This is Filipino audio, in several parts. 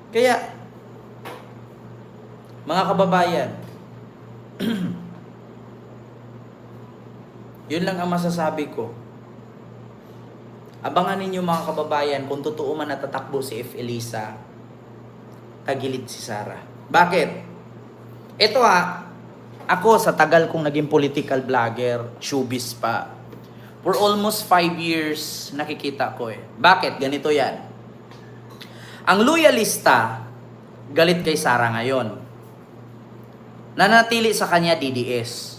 Kaya, mga kababayan, yun lang ang masasabi ko. Abangan ninyo mga kababayan kung totoo man natatakbo si F. Elisa, tagilid si Sara. Bakit? Ito ako sa tagal kong naging political vlogger, showbiz pa, for almost 5 years nakikita ko Bakit? Ganito yan. Ang loyalista, galit kay Sara ngayon. Nanatili sa kanya DDS.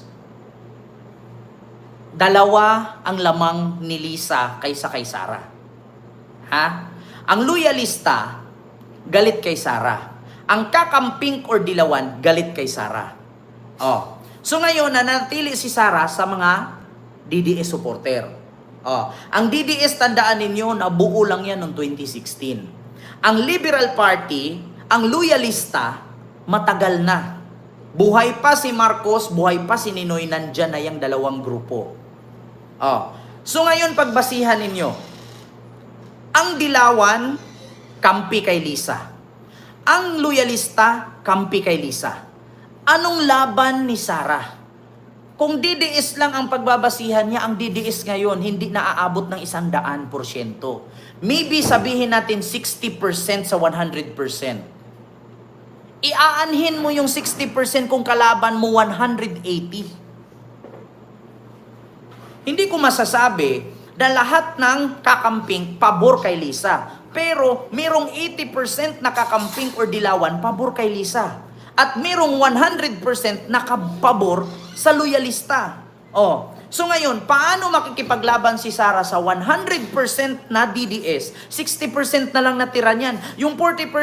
Dalawa ang lamang ni Lisa kaysa kay Sara. Ha? Ang loyalista, galit kay Sara. Ang kakamping or dilawan, galit kay Sara. So ngayon, nanatili si Sara sa mga DDS supporter. Ang DDS, tandaan ninyo, nabuo lang yan noong 2016. Ang Liberal Party, ang loyalista, matagal na. Buhay pa si Marcos, buhay pa si Ninoy, nandyan na yung dalawang grupo. So ngayon, pagbasihan ninyo, ang dilawan, kampi kay Lisa. Ang loyalista, kampi kay Lisa. Anong laban ni Sara? Kung DDS lang ang pagbabasihan niya, ang DDS ngayon hindi naaabot ng 100%. Maybe sabihin natin 60% sa 100%. Iaanhin mo yung 60% kung kalaban mo 180. Hindi ko masasabi na lahat ng kakamping pabor kay Lisa. Pero merong 80% na kakamping or dilawan pabor kay Lisa. At merong 100% na pabor sa loyalista. So ngayon, paano makikipaglaban si Sara sa 100% na DDS? 60% na lang natira niyan. Yung 40%,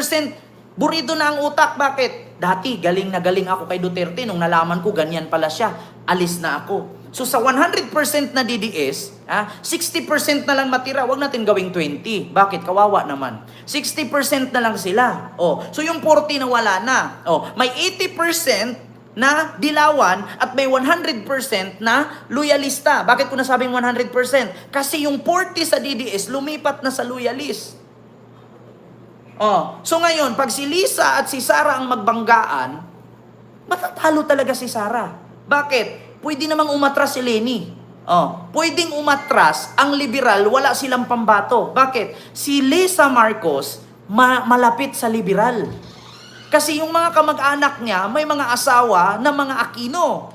burido na ang utak. Bakit? Dati, galing na galing ako kay Duterte. Nung nalaman ko, ganyan pala siya. Alis na ako. So sa 100% na DDS, 60% na lang matira. Huwag natin gawing 20. Bakit? Kawawa naman. 60% na lang sila. So yung 40 na wala na. May 80% na dilawan at may 100% na loyalista. Bakit ko nasabing 100%? Kasi yung 40 sa DDS lumipat na sa loyalist. So ngayon, pag si Lisa at si Sara ang magbanggaan, matatalo talaga si Sara. Bakit? Pwede namang umatras si Leni. Pwedeng umatras ang liberal, wala silang pambato. Bakit? Si Lisa Marcos malapit sa liberal. Kasi yung mga kamag-anak niya, may mga asawa na mga Aquino.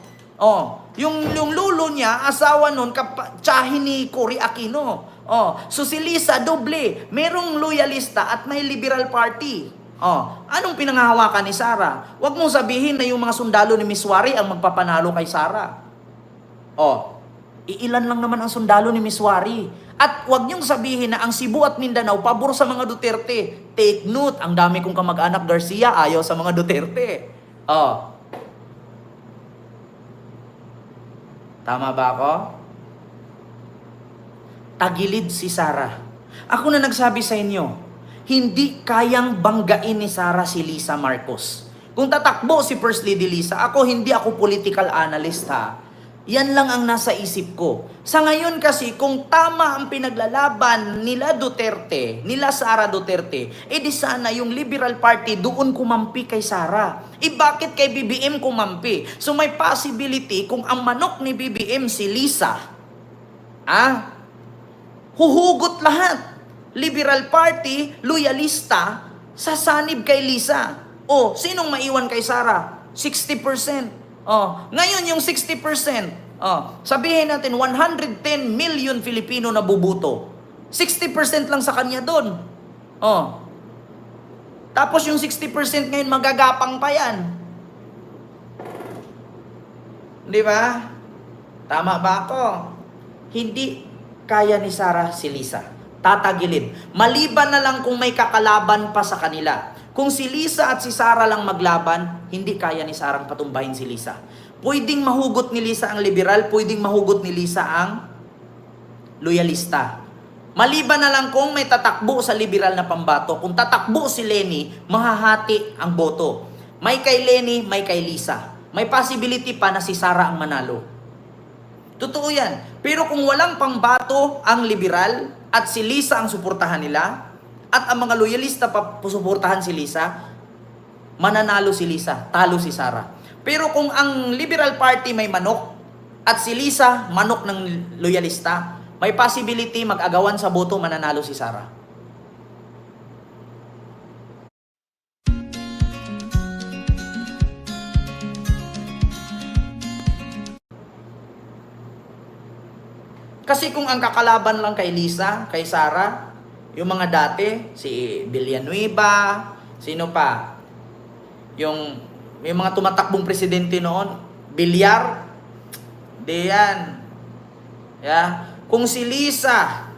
Yung lulo niya, asawa nun, tsahin ni Cory Aquino. So si Lisa, doble. Merong loyalista at may liberal party. Anong pinanghahawakan ni Sara? Huwag mong sabihin na yung mga sundalo ni Miss Wari ang magpapanalo kay Sara. Iilan lang naman ang sundalo ni Miss Wari. At huwag niyong sabihin na ang Cebu at Mindanao pabor sa mga Duterte. Take note, ang dami kong kamag-anak Garcia ayaw sa mga Duterte. Tama ba ako? Tagilid si Sara. Ako na nagsabi sa inyo, hindi kayang banggain ni Sara si Lisa Marcos. Kung tatakbo si First Lady Lisa, hindi ako political analyst Yan lang ang nasa isip ko. Sa ngayon kasi, kung tama ang pinaglalaban nila Duterte, nila Sara Duterte, di sana yung Liberal Party doon kumampi kay Sara. Bakit kay BBM kumampi? So may possibility kung ang manok ni BBM si Lisa, huhugot lahat. Liberal Party, loyalista, sasanib kay Lisa. Sinong maiwan kay Sara? 60%. Ngayon yung 60%, sabihin natin 110 million Filipino na bubuto. 60% lang sa kanya doon. Tapos yung 60% ngayon magagapang pa yan. Di ba? Tama ba ako? Hindi kaya ni Sara si Lisa. Tatagilid. Maliban na lang kung may kakalaban pa sa kanila. Kung si Lisa at si Sara lang maglaban, hindi kaya ni Sarang patumbahin si Lisa. Pwedeng mahugot ni Lisa ang liberal, pwedeng mahugot ni Lisa ang loyalista. Maliban na lang kung may tatakbo sa liberal na pambato. Kung tatakbo si Leni, mahahati ang boto. May kay Leni, may kay Lisa. May possibility pa na si Sara ang manalo. Totoo yan. Pero kung walang pambato ang liberal at si Lisa ang suportahan nila, at ang mga loyalista pa susuportahan si Lisa, mananalo si Lisa, talo si Sara. Pero kung ang Liberal Party may manok at si Lisa manok ng loyalista, may possibility mag-agawan sa boto, mananalo si Sara. Kasi kung ang kakalaban lang kay Lisa, kay Sara, yung mga dati, si Villanueva, sino pa? Yung mga tumatakbong presidente noon, Villar, di yan. Yeah. Kung si Lisa,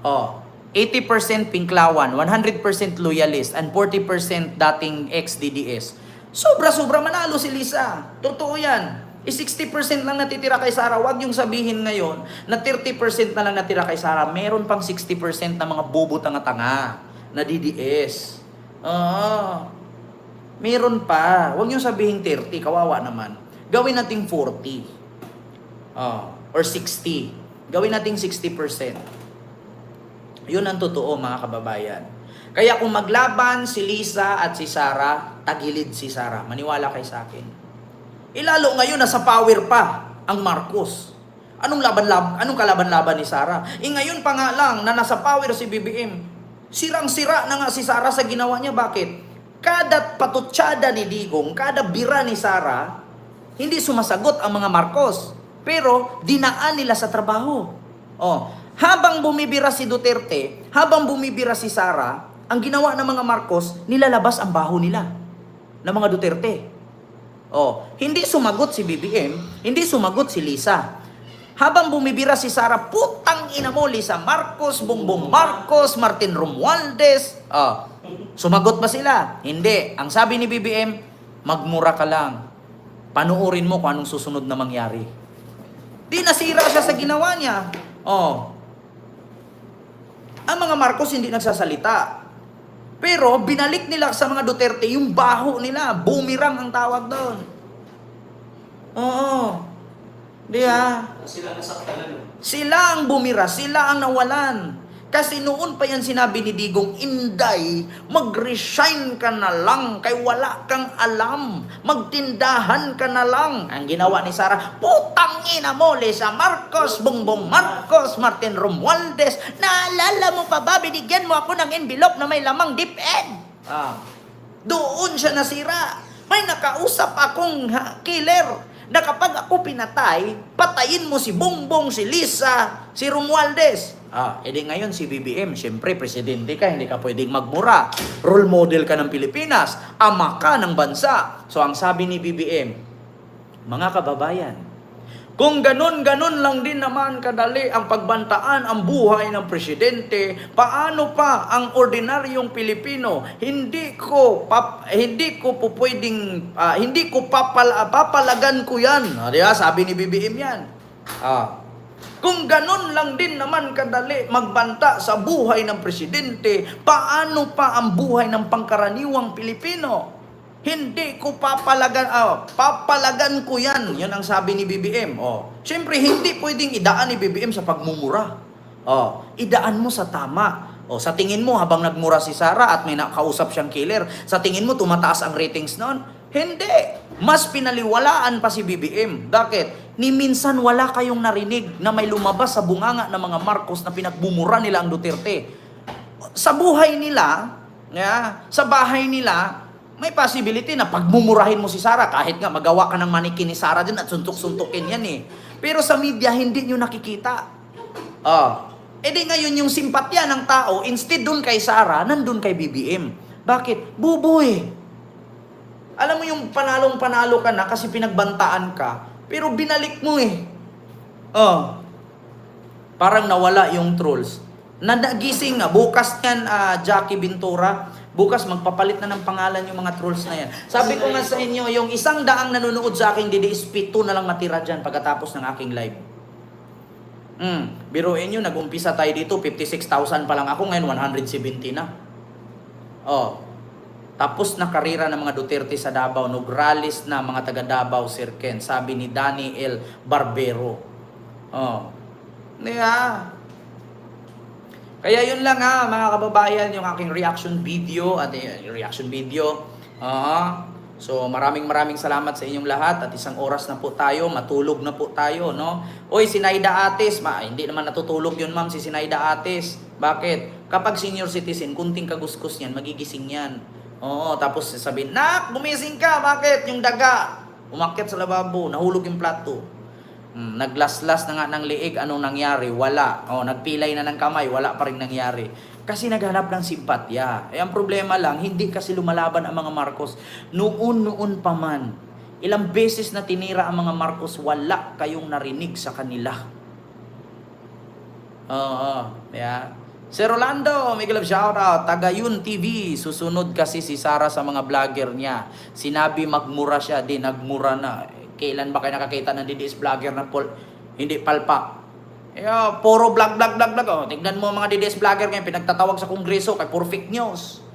80% Pinklawan, 100% loyalist, and 40% dating ex-DDS, sobra-sobra manalo si Lisa. Totoo yan. 60% lang natitira kay Sara. Huwag yung sabihin ngayon na 30% na lang natira kay Sara. Meron pang 60% na mga bobo tanga-tanga na DDS. Meron pa. Huwag yung sabihin 30. Kawawa naman. Gawin nating 40. Or 60. Gawin nating 60%. Yun ang totoo, mga kababayan. Kaya kung maglaban si Lisa at si Sara, tagilid si Sara. Maniwala kay sa akin. Ilalo ngayon nasa power pa ang Marcos. Anong kalaban-laban ni Sara? Ngayon pa nga lang na nasa power si BBM, sirang-sira na nga si Sara sa ginawa niya. Bakit? Kada patutsada ni Digong, kada bira ni Sara, hindi sumasagot ang mga Marcos. Pero dinaan nila sa trabaho. Habang bumibira si Duterte, habang bumibira si Sara, ang ginawa ng mga Marcos, nilalabas ang baho nila ng mga Duterte. Hindi sumagot si BBM, hindi sumagot si Lisa. Habang bumibira si Sara, putang ina mo, Lisa Marcos, Bongbong Marcos, Martin Romualdez. Sumagot ba sila? Hindi. Ang sabi ni BBM, magmura ka lang. Panuorin mo kung anong susunod na mangyari. Di nasira siya sa ginawa niya. Ang mga Marcos hindi nagsasalita. Pero binalik nila sa mga Duterte yung baho nila. Boomerang ang tawag doon. Di ha? Sila nasaktan. Sila ang bumira, sila ang nawalan. Kasi noon pa yan sinabi ni Digong, Inday, mag-resign ka na lang, kay wala kang alam. Magtindahan ka na lang. Ang ginawa ni Sara, putang ina mo, Lisa Marcos, Bongbong Marcos, Martin Romualdez, naalala mo pa ba, binigyan mo ako ng envelope na may lamang DepEd. Doon siya nasira. May nakausap akong killer na kapag ako pinatay, patayin mo si Bongbong, si Lisa, si Romualdez. Edi ngayon si BBM, siyempre presidente ka, hindi ka pwedeng magmura. Role model ka ng Pilipinas, ama ka ng bansa. So ang sabi ni BBM, mga kababayan, kung ganun-ganun lang din naman kadali ang pagbantaan ang buhay ng presidente, paano pa ang ordinaryong Pilipino? Hindi ko papalagan ko yan. Diba? Sabi ni BBM yan. Kung ganun lang din naman kadali magbanta sa buhay ng presidente, paano pa ang buhay ng pangkaraniwang Pilipino? Hindi ko papalagan ko yan. Yan ang sabi ni BBM. Siyempre, hindi pwedeng idaan ni BBM sa pagmumura. Idaan mo sa tama. Sa tingin mo, habang nagmura si Sara at may nakausap siyang killer, sa tingin mo, tumataas ang ratings noon? Hindi. Mas pinaliwalaan pa si BBM. Bakit? Ni minsan wala kayong narinig na may lumabas sa bunganga ng mga Marcos na pinagbumura nila ang Duterte. Sa buhay nila, sa bahay nila, may possibility na pagmumurahin mo si Sara, kahit nga magawa ka ng manikin ni Sara din at suntok-suntukin yan eh. Pero sa media, hindi nyo nakikita. Di ngayon yung simpatya ng tao, instead dun kay Sara, nandun kay BBM. Bakit? Bubo eh. Alam mo yung panalong-panalo ka na kasi pinagbantaan ka, pero binalik mo eh. Parang nawala yung trolls. Nagising na, bukas yan, Jackie Bintura, bukas magpapalit na ng pangalan yung mga trolls na yan. Sabi ko nga sa inyo, yung 100 nanonood sa aking DDS, 7 na lang matira dyan pagkatapos ng aking live. Biruin nyo, nag-umpisa tayo dito, 56,000 pa lang ako, ngayon 170 na. Tapos na karira ng mga Duterte sa Davao, Nograles na mga taga Davao, Sirken, sabi ni Daniel Barbero. Kaya yun lang ha, mga kababayan, yung aking reaction video at yung reaction video. So maraming salamat sa inyong lahat at isang oras na po tayo, matulog na po tayo, no? Oy, Sinayda Ates, hindi naman natutulog yun ma'am si Sinayda Ates. Bakit? Kapag senior citizen, kunting kaguskus yan, magigising yan. Oo, tapos sasabihin, nak, gumising ka, bakit? Yung daga, umakyat sa lababo, nahulog yung plato. Naglaslas na nga ng liig, anong nangyari? Wala. Nagpilay na ng kamay, wala pa rin nangyari. Kasi naghanap ng simpatya. Ang problema lang, hindi kasi lumalaban ang mga Marcos. Noon pa man, ilang beses na tinira ang mga Marcos, wala kayong narinig sa kanila. Yeah. Sir Rolando, may love shoutout. Tagayun TV. Susunod kasi si Sara sa mga vlogger niya. Sinabi magmura siya, di nagmura na. Kailan ba kayo nakakita ng DDS vlogger na hindi palpak? Puro vlog. Tignan mo mga DDS vlogger ngayon, pinagtatawag sa kongreso kay puro fake news.